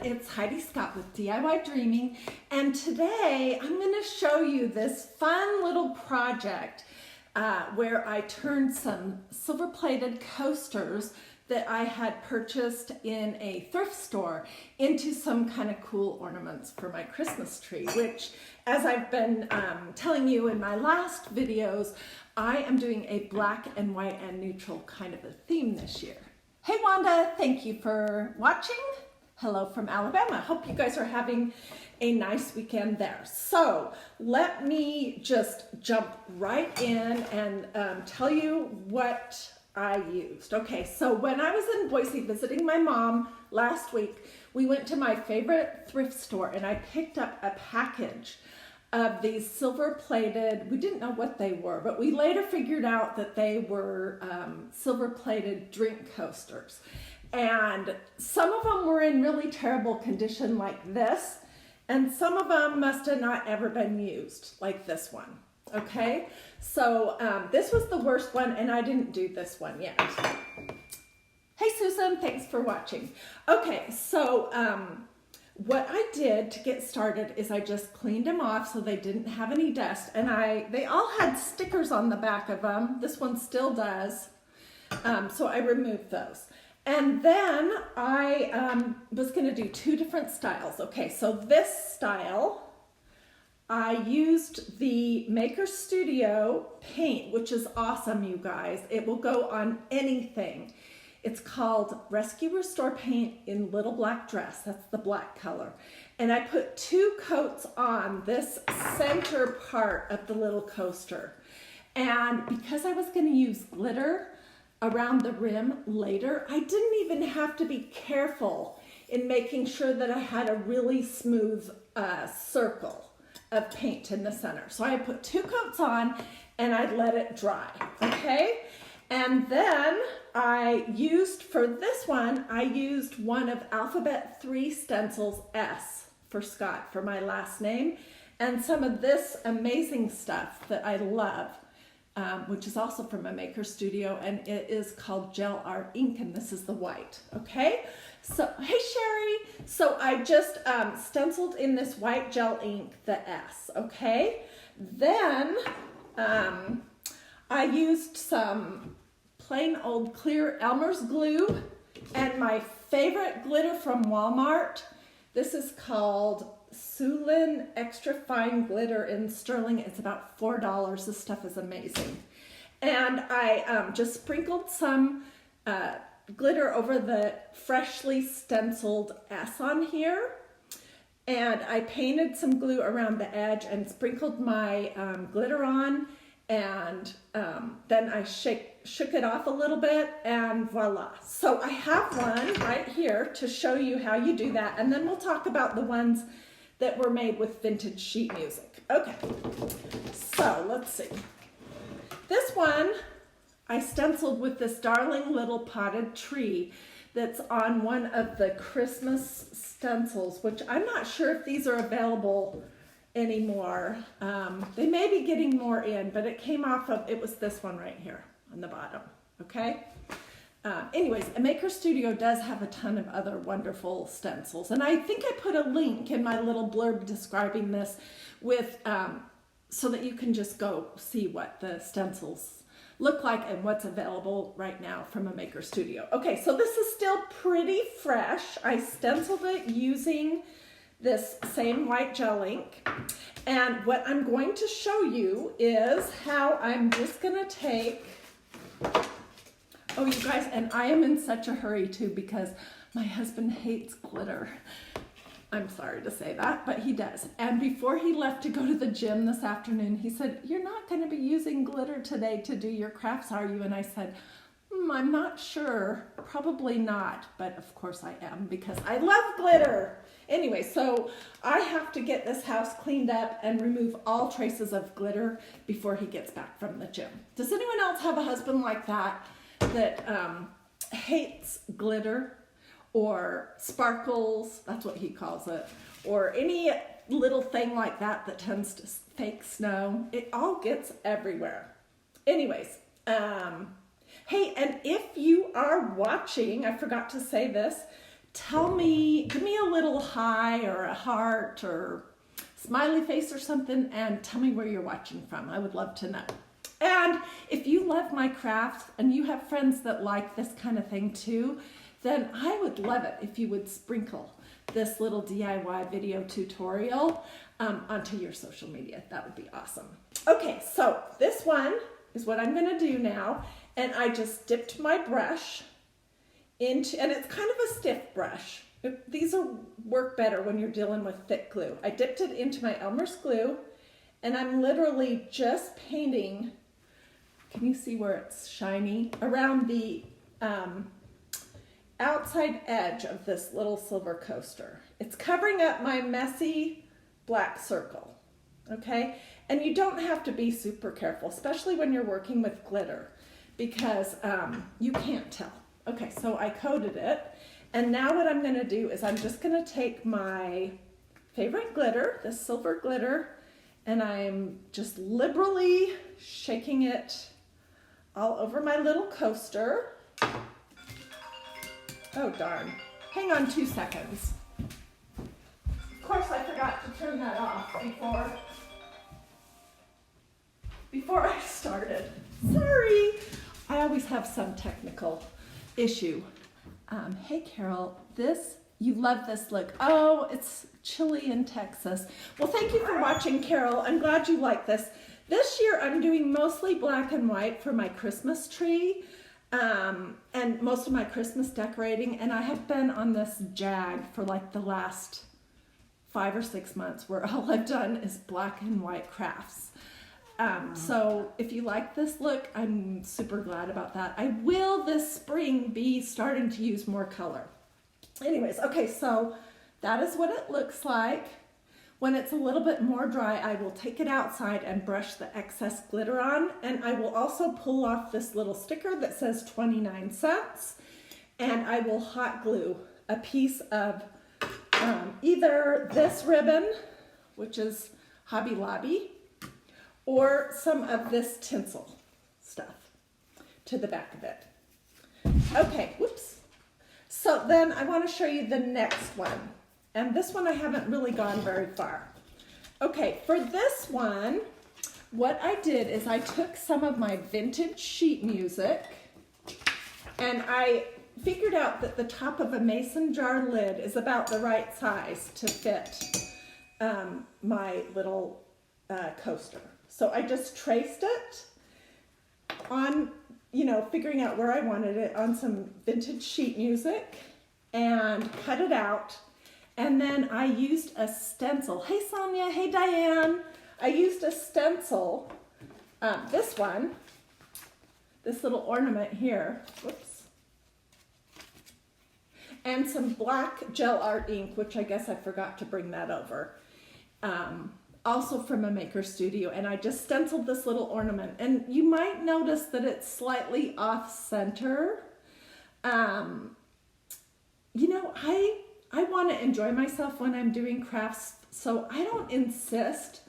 it's Hiedi Scott with DIY and today I'm going to show you this fun little project where I turned some silver-plated coasters that I had purchased in a thrift store into some kind of cool ornaments for my Christmas tree, which, as I've been telling you in my last videos, I am doing a black and white and neutral kind of a theme this year. Hey Wanda, thank you for watching. Hello from Alabama. Hope you guys are having a nice weekend there. So let me just jump right in and tell you what I used. Okay, so when I was in Boise visiting my mom last week, we went to my favorite thrift store and I picked up a package of these silver-plated, we didn't know what they were, but we later figured out that they were silver-plated drink coasters. And some of them were in really terrible condition like this, and some of them must have not ever been used, like this one, okay? So this was the worst one, and I didn't do this one yet. Hey Susan, thanks for watching. Okay, so what I did to get started is I just cleaned them off so they didn't have any dust, and they all had stickers on the back of them. This one still does, so I removed those. And then I was going to do two different styles. Okay, so this style, I used the Maker Studio paint, which is awesome, you guys. It will go on anything. It's called Rescue Restore Paint in Little Black Dress. That's the black color. And I put 2 coats on this center part of the little coaster. And because I was going to use glitter around the rim later, I didn't even have to be careful in making sure that I had a really smooth circle of paint in the center. So I put 2 coats on and I let it dry, okay? And then I used, for this one, I used one of Alphabet 3 stencils, S for Scott, for my last name, and some of this amazing stuff that I love, which is also from a Maker Studio, and it is called Gel Art Ink, and this is the white, okay? So, hey Sherry! So I just stenciled in this white gel ink, the S, okay? Then I used some plain old clear Elmer's glue and my favorite glitter from Walmart. This is called Sulin Extra Fine Glitter in Sterling. It's about $4. This stuff is amazing. And I just sprinkled some glitter over the freshly stenciled S on here. And I painted some glue around the edge and sprinkled my glitter on. And then I shook it off a little bit, and voila. So I have one right here to show you how you do that, and then we'll talk about the ones that were made with vintage sheet music. Okay, so let's see. This one I stenciled with this darling little potted tree that's on one of the Christmas stencils, which I'm not sure if these are available anymore. They may be getting more in, but it came off of, it was this one right here on the bottom, okay? Anyways, a Maker Studio does have a ton of other wonderful stencils, and I think I put a link in my little blurb describing this with, so that you can just go see what the stencils look like and what's available right now from a Maker Studio. Okay, so this is still pretty fresh. I stenciled it using this same white gel ink, and what I'm going to show you is how I'm just gonna take, oh you guys, and I am in such a hurry too because my husband hates glitter. I'm sorry to say that, but he does. And before he left to go to the gym this afternoon, he said, "You're not gonna be using glitter today to do your crafts, are you?" And I said, I'm not sure, probably not, but of course I am because I love glitter. Anyway, so I have to get this house cleaned up and remove all traces of glitter before he gets back from the gym. Does anyone else have a husband like that hates glitter or sparkles, that's what he calls it, or any little thing like that that tends to fake snow? It all gets everywhere. Anyways, hey, and if you are watching, I forgot to say this, tell me, give me a little hi or a heart or smiley face or something, and tell me where you're watching from. I would love to know. And if you love my crafts and you have friends that like this kind of thing too, then I would love it if you would sprinkle this little DIY video tutorial onto your social media. That would be awesome. Okay, so this one is what I'm gonna do now. And I just dipped my brush into, and it's kind of a stiff brush. These will work better when you're dealing with thick glue. I dipped it into my Elmer's glue, and I'm literally just painting, can you see where it's shiny? Around the outside edge of this little silver coaster. It's covering up my messy black circle, okay? And you don't have to be super careful, especially when you're working with glitter, because you can't tell. Okay, so I coated it, and now what I'm gonna do is I'm just gonna take my favorite glitter, this silver glitter, and I'm just liberally shaking it all over my little coaster. Oh darn, hang on 2 seconds. Of course I forgot to turn that off before I started. Sorry, I always have some technical issue. Hey Carol, you love this look. Oh, it's chilly in Texas. Well, thank you for watching, Carol. I'm glad you like this. This year I'm doing mostly black and white for my Christmas tree. And most of my Christmas decorating, and I have been on this jag for like the last 5 or 6 months where all I've done is black and white crafts. So if you like this look, I'm super glad about that. I will this spring be starting to use more color. Anyways, okay, so that is what it looks like. When it's a little bit more dry, I will take it outside and brush the excess glitter on, and I will also pull off this little sticker that says 29 cents, and I will hot glue a piece of either this ribbon, which is Hobby Lobby, or some of this tinsel stuff to the back of it. Okay, whoops. So then I want to show you the next one. And this one I haven't really gone very far. Okay, for this one, what I did is I took some of my vintage sheet music, and I figured out that the top of a mason jar lid is about the right size to fit my little coaster. So I just traced it on, figuring out where I wanted it on some vintage sheet music and cut it out. And then I used a stencil. Hey Sonia, hey Diane. I used a stencil, this one, this little ornament here, whoops, and some black gel art ink, which I guess I forgot to bring that over, also from a maker studio, and I just stenciled this little ornament. And you might notice that it's slightly off center. I want to enjoy myself when I'm doing crafts, so I don't insist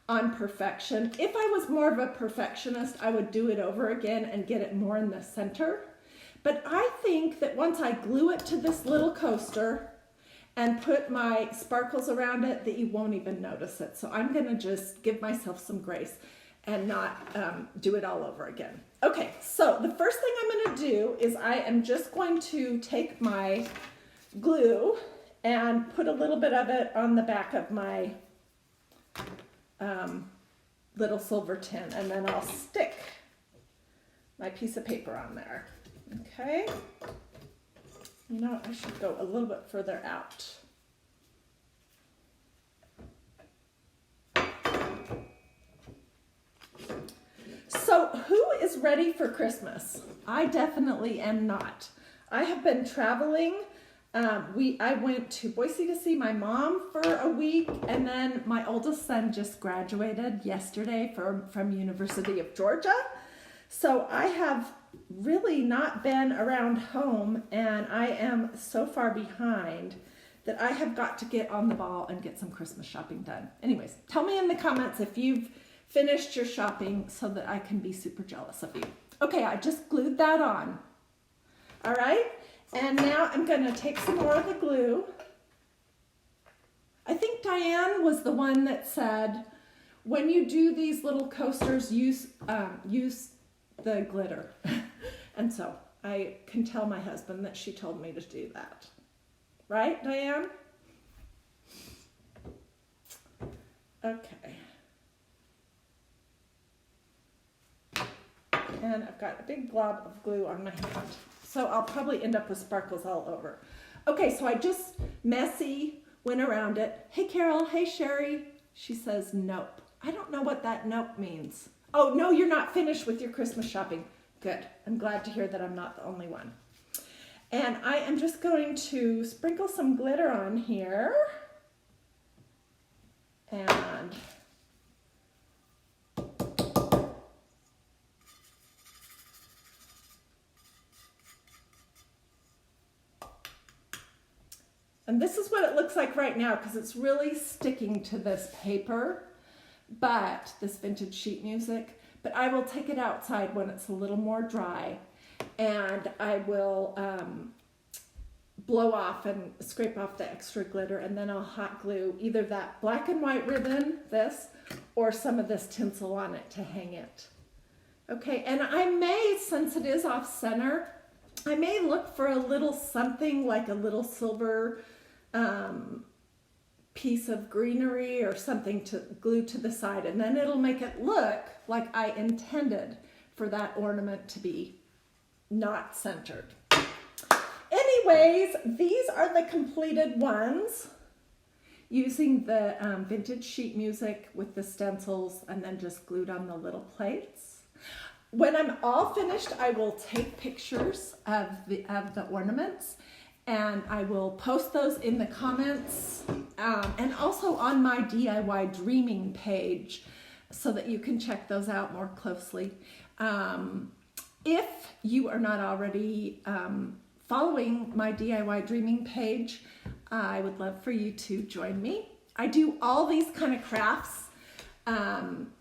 on perfection. If I was more of a perfectionist, I would do it over again and get it more in the center. But I think that once I glue it to this little coaster and put my sparkles around it, that you won't even notice it. So I'm gonna just give myself some grace and not do it all over again. Okay, so the first thing I'm gonna do is I am just going to take my glue and put a little bit of it on the back of my little silver tin, and then I'll stick my piece of paper on there. Okay, I should go a little bit further out. So who is ready for Christmas? I definitely am not. I have been traveling. I went to Boise to see my mom for a week, and then my oldest son just graduated yesterday from University of Georgia. So I have really not been around home, and I am so far behind that I have got to get on the ball and get some Christmas shopping done. Anyways, tell me in the comments if you've finished your shopping so that I can be super jealous of you. Okay, I just glued that on. All right, And now I'm going to take some more of the glue. I think Diane was the one that said, when you do these little coasters, use the glitter. And so I can tell my husband that she told me to do that. Right, Diane? Okay. And I've got a big glob of glue on my hand. So I'll probably end up with sparkles all over. Okay, so I just messy went around it. Hey, Carol. Hey, Sherry. She says, nope. I don't know what that nope means. Oh, no, you're not finished with your Christmas shopping. Good. I'm glad to hear that I'm not the only one. And I am just going to sprinkle some glitter on here. And this is what it looks like right now because it's really sticking to this paper, but this vintage sheet music. But I will take it outside when it's a little more dry, and I will blow off and scrape off the extra glitter, and then I'll hot glue either that black and white ribbon, this, or some of this tinsel on it to hang it. Okay, and I may, since it is off center, I may look for a little something like a little silver piece of greenery or something to glue to the side, and then it'll make it look like I intended for that ornament to be not centered. Anyways, these are the completed ones using the vintage sheet music with the stencils and then just glued on the little plates. When I'm all finished, I will take pictures of the ornaments, and I will post those in the comments and also on my DiyDreaming page so that you can check those out more closely. If you are not already following my DiyDreaming page, I would love for you to join me. I do all these kind of crafts.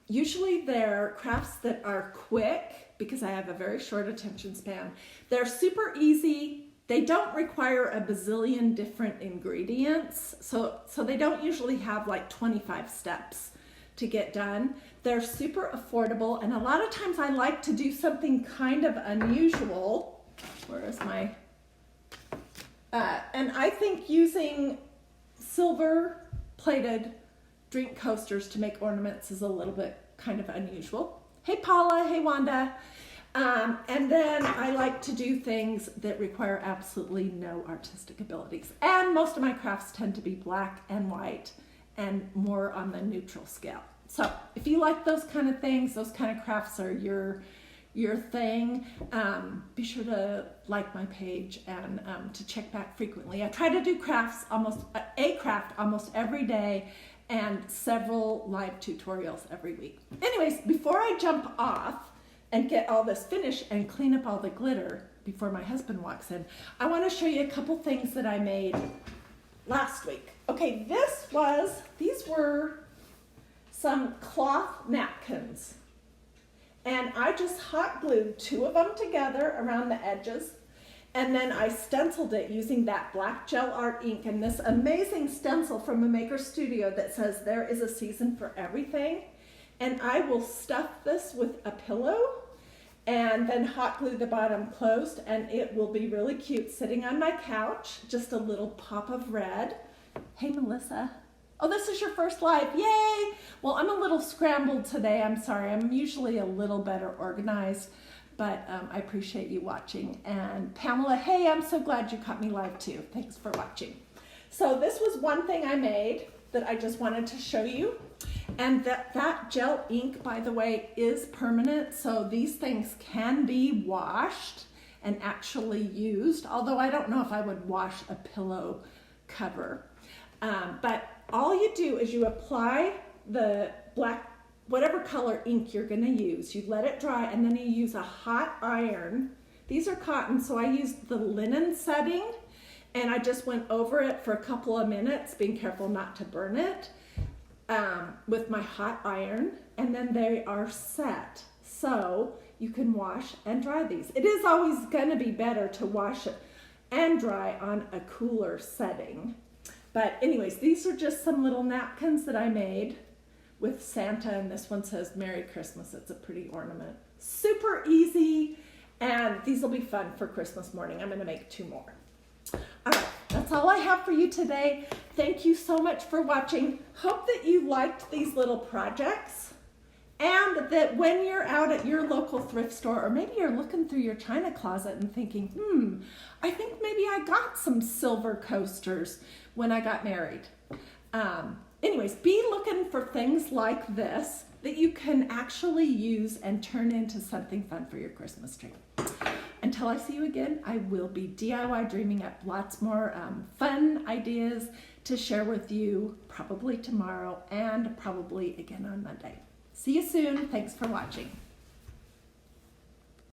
Usually they're crafts that are quick because I have a very short attention span. They're super easy. They don't require a bazillion different ingredients. So they don't usually have like 25 steps to get done. They're super affordable, and a lot of times I like to do something kind of unusual. Where is my... and I think using silver plated drink coasters to make ornaments is a little bit kind of unusual. Hey Paula, hey Wanda. And then I like to do things that require absolutely no artistic abilities. And most of my crafts tend to be black and white and more on the neutral scale. So if you like those kind of things, those kind of crafts are your thing, be sure to like my page and to check back frequently. I try to do crafts, a craft almost every day, and several live tutorials every week. Anyways, before I jump off and get all this finished and clean up all the glitter before my husband walks in, I want to show you a couple things that I made last week. Okay, these were some cloth napkins. And I just hot glued 2 of them together around the edges. And then I stenciled it using that black gel art ink and this amazing stencil from a maker studio that says there is a season for everything. And I will stuff this with a pillow and then hot glue the bottom closed, and it will be really cute sitting on my couch. Just a little pop of red. Hey, Melissa. Oh, this is your first live. Yay! Well, I'm a little scrambled today. I'm sorry. I'm usually a little better organized, but I appreciate you watching. And Pamela, hey, I'm so glad you caught me live too. Thanks for watching. So this was one thing I made that I just wanted to show you. And that gel ink, by the way, is permanent. So these things can be washed and actually used, although I don't know if I would wash a pillow cover. But all you do is you apply the black, whatever color ink you're gonna use, you let it dry, and then you use a hot iron. These are cotton, so I used the linen setting, and I just went over it for a couple of minutes, being careful not to burn it, with my hot iron, and then they are set. So you can wash and dry these. It is always gonna be better to wash it and dry on a cooler setting. But anyways, these are just some little napkins that I made with Santa, and this one says Merry Christmas. It's a pretty ornament. Super easy, and these will be fun for Christmas morning. I'm gonna make 2 more. All right, that's all I have for you today. Thank you so much for watching. Hope that you liked these little projects, and that when you're out at your local thrift store, or maybe you're looking through your china closet and thinking, I think maybe I got some silver coasters when I got married. Anyways, be looking for things like this that you can actually use and turn into something fun for your Christmas tree. Until I see you again, I will be DIY dreaming up lots more fun ideas to share with you, probably tomorrow and probably again on Monday. See you soon. Thanks for watching.